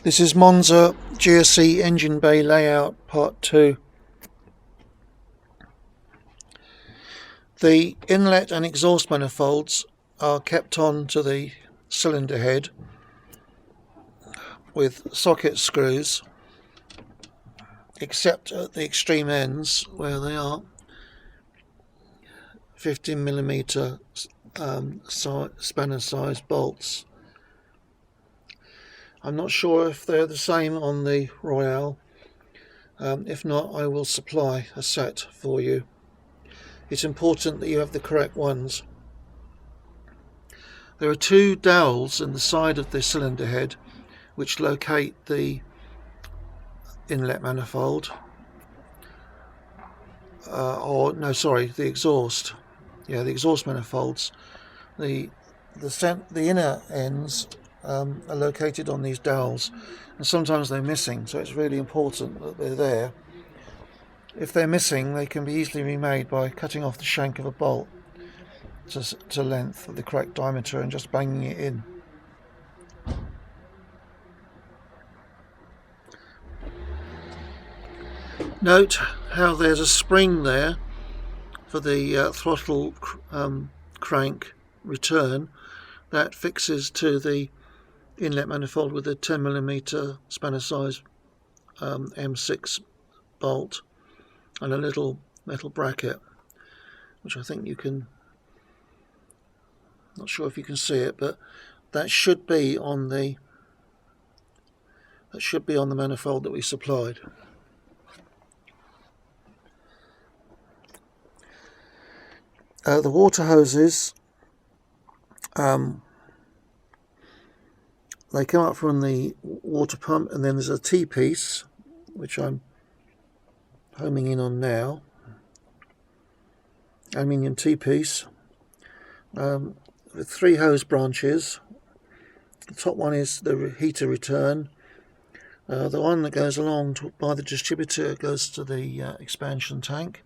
This is Monza GSE engine bay layout part 2. The inlet and exhaust manifolds are kept on to the cylinder head with socket screws, except at the extreme ends where they are 15mm spanner size bolts. I'm not sure if they're the same on the Royale. If not, I will supply a set for you. It's important that you have the correct ones. There are two dowels in the side of the cylinder head which locate the inlet manifold, the exhaust. Yeah, the exhaust manifolds. The inner ends are located on these dowels, and sometimes they're missing, so it's really important that they're there. If they're missing, they can be easily remade by cutting off the shank of a bolt to length of the correct diameter and just banging it in. Note how there's a spring there for the throttle crank return that fixes to the inlet manifold with a 10mm spanner size M6 bolt and a little metal bracket, which I think you can, not sure if you can see it, but that should be on the manifold that we supplied. The water hoses, they come up from the water pump, and then there's a T-piece which I'm homing in on now, aluminium T-piece with 3 hose branches. The top one is the heater return. The one that goes along by the distributor goes to the expansion tank.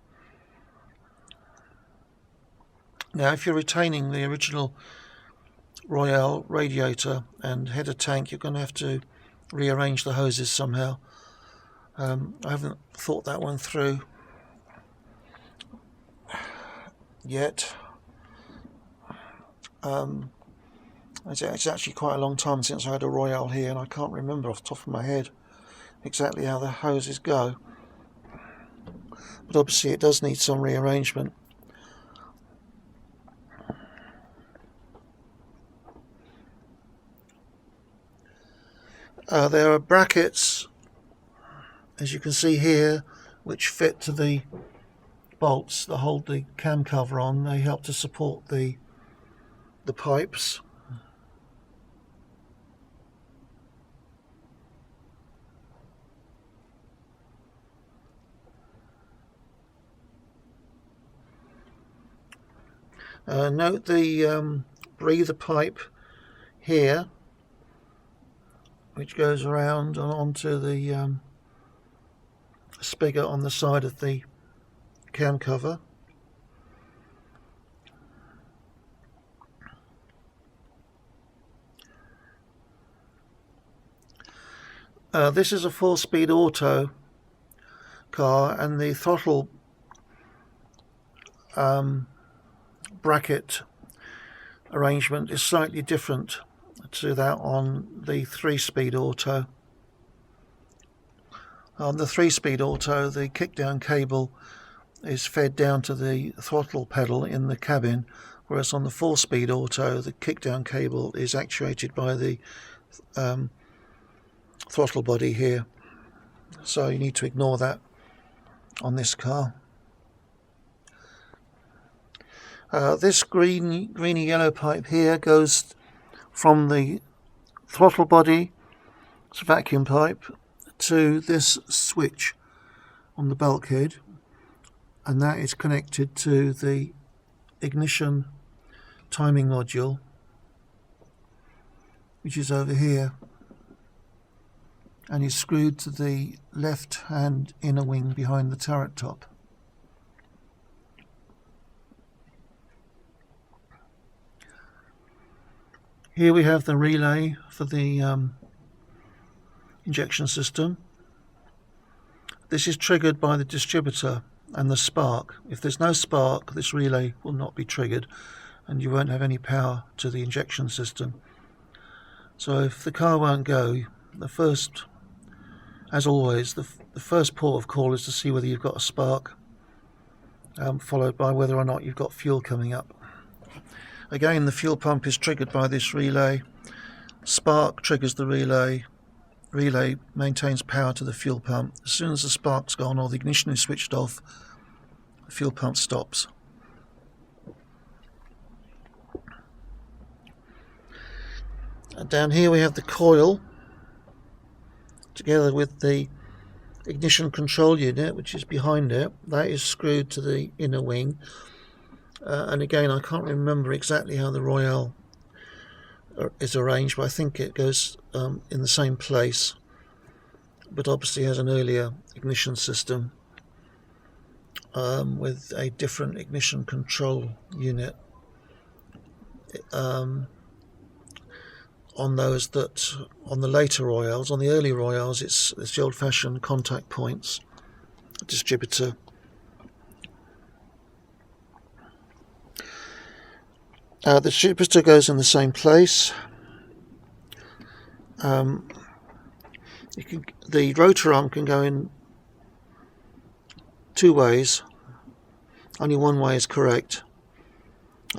Now, if you're retaining the original Royale radiator and header tank, you're going to have to rearrange the hoses somehow. I haven't thought that one through yet. It's actually quite a long time since I had a Royale here, and I can't remember off the top of my head exactly how the hoses go. But obviously it does need some rearrangement. There are brackets, as you can see here, which fit to the bolts that hold the cam cover on. They help to support the pipes. Note the breather pipe here, which goes around and onto the spigot on the side of the cam cover. This is a 4-speed auto car, and the throttle bracket arrangement is slightly different to that on the 3-speed auto. On the 3-speed auto, the kickdown cable is fed down to the throttle pedal in the cabin, whereas on the 4-speed auto, the kickdown cable is actuated by the throttle body here. So you need to ignore that on this car. This greeny yellow pipe here goes from the throttle body, it's a vacuum pipe, to this switch on the bulkhead, and that is connected to the ignition timing module, which is over here, and is screwed to the left hand inner wing behind the turret top. Here we have the relay for the injection system. This is triggered by the distributor and the spark. If there's no spark, this relay will not be triggered and you won't have any power to the injection system. So if the car won't go, the first, as always, the first port of call is to see whether you've got a spark, followed by whether or not you've got fuel coming up. Again, the fuel pump is triggered by this relay. Spark triggers the relay. Relay maintains power to the fuel pump. As soon as the spark's gone or the ignition is switched off, the fuel pump stops. And down here we have the coil together with the ignition control unit, which is behind it. That is screwed to the inner wing. And again, I can't remember exactly how the Royale is arranged, but I think it goes in the same place, but obviously has an earlier ignition system with a different ignition control unit on those that on the later Royales. On the early Royales, it's the old-fashioned contact points distributor. The distributor goes in the same place. The rotor arm can go in two ways. Only one way is correct.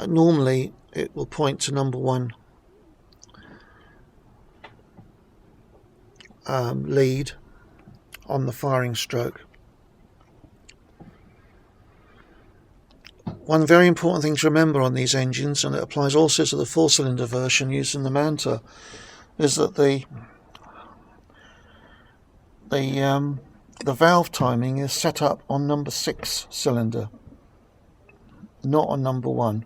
Normally it will point to number one lead on the firing stroke. One very important thing to remember on these engines, and it applies also to the four-cylinder version using the Manta, is that the valve timing is set up on number 6 cylinder, not on number 1.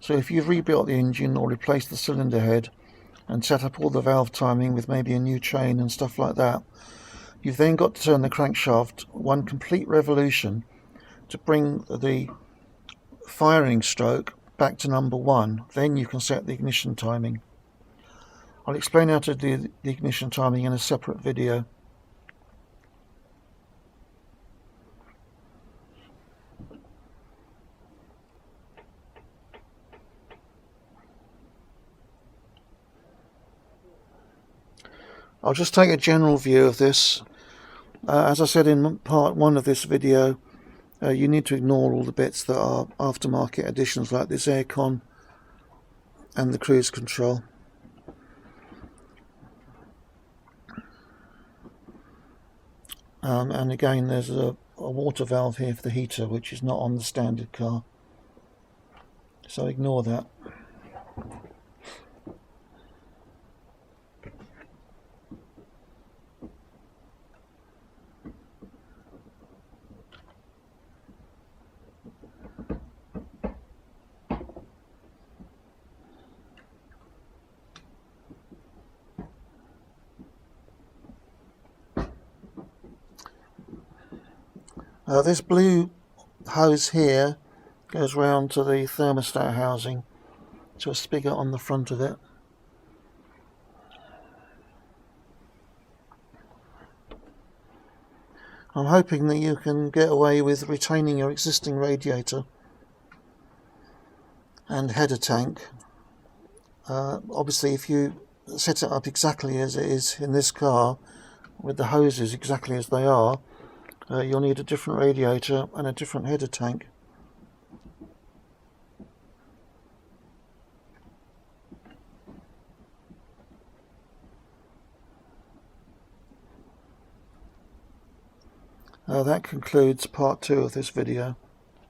So if you've rebuilt the engine or replaced the cylinder head and set up all the valve timing with maybe a new chain and stuff like that, you've then got to turn the crankshaft one complete revolution to bring the firing stroke back to number 1. Then you can set the ignition timing. I'll explain how to do the ignition timing in a separate video. I'll just take a general view of this. As I said in part 1 of this video, you need to ignore all the bits that are aftermarket additions like this aircon and the cruise control. And again, there's a water valve here for the heater, which is not on the standard car, so ignore that. This blue hose here goes round to the thermostat housing, to a spigot on the front of it. I'm hoping that you can get away with retaining your existing radiator and header tank. Obviously, if you set it up exactly as it is in this car, with the hoses exactly as they are, you'll need a different radiator and a different header tank. That concludes part 2 of this video.